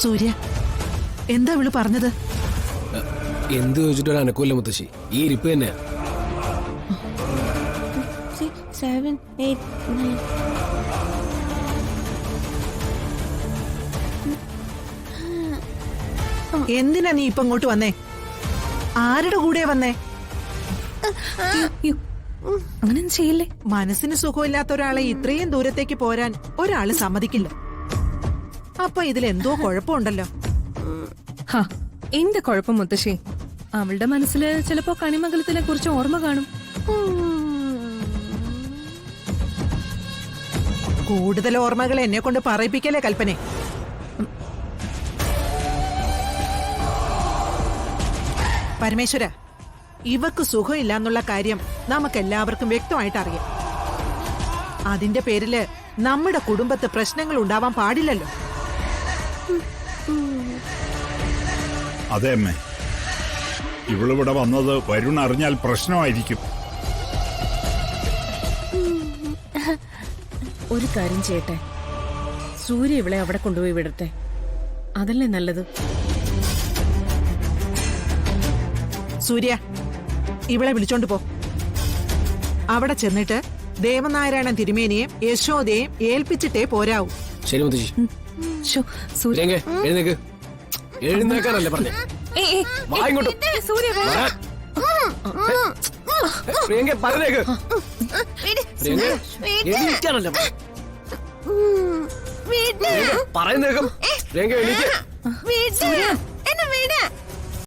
സൂര്യ, എന്താ ഇവള് പറഞ്ഞത്? എന്ത് ചോദിച്ചിട്ടൊരു അനക്കൂല്ല മുത്തശ്ശി, ഈ ഇരിപ്പ് തന്നെ. 6, 7, 8, 9. എന്തിനാ നീ ഇപ്പൊ ഇങ്ങോട്ട് വന്നേ? ആരുടെ കൂടെ വന്നേ? അങ്ങനെ ചെയ്യില്ലേ. മനസ്സിന് സുഖമില്ലാത്ത ഒരാളെ ഇത്രയും ദൂരത്തേക്ക് പോരാൻ ഒരാള് സമ്മതിക്കില്ല. അപ്പൊ ഇതിലെന്തോ കുഴപ്പമുണ്ടല്ലോ. എന്റെ കുഴപ്പം മുത്തശ്ശി, അവളുടെ മനസ്സില് ചിലപ്പോ കണിമംഗലത്തിനെ കുറിച്ച് ഓർമ്മ കാണും. കൂടുതൽ ഓർമ്മകൾ എന്നെ കൊണ്ട് പറയിപ്പിക്കല്ലേ കൽപ്പനെ. പരമേശ്വര, ഇവക്ക് സുഖമില്ല എന്നുള്ള കാര്യം നമുക്കെല്ലാവർക്കും വ്യക്തമായിട്ട് അറിയാം. അതിന്റെ പേരില് നമ്മുടെ കുടുംബത്ത് പ്രശ്നങ്ങൾ ഉണ്ടാവാൻ പാടില്ലല്ലോ. അതെ അമ്മേ, ഇവളിവിടെ വന്നത് വരുൺ അറിഞ്ഞാൽ പ്രശ്നമായിരിക്കും. ഒരു കാര്യം ചെയ്യട്ടെ, സൂര്യ ഇവളെ അവിടെ കൊണ്ടുപോയി വിടട്ടെ, അതല്ലേ നല്ലത്. സൂര്യ, ഇവളെ വിളിച്ചോണ്ട് പോ. അവിടെ ചെന്നിട്ട് ദേവനാരായണൻ തിരുമേനിയെയും യശോദയെയും ഏൽപ്പിച്ചിട്ടേ പോരാവൂ. ശരി മുത്തശ്ശി. സൂര്യ, എഴുന്നേക്ക്. എഴുന്നേക്കാനല്ലേ പറഞ്ഞേ? വാ ഇങ്ങോട്ട്. സൂര്യ, പ്രിയങ്ക പറഞ്ഞേക്ക്. എണീക്കാനല്ലേ പറയുന്നേക്കും. പ്രിയങ്ക എണീക്ക്. എന്നെ വീട്.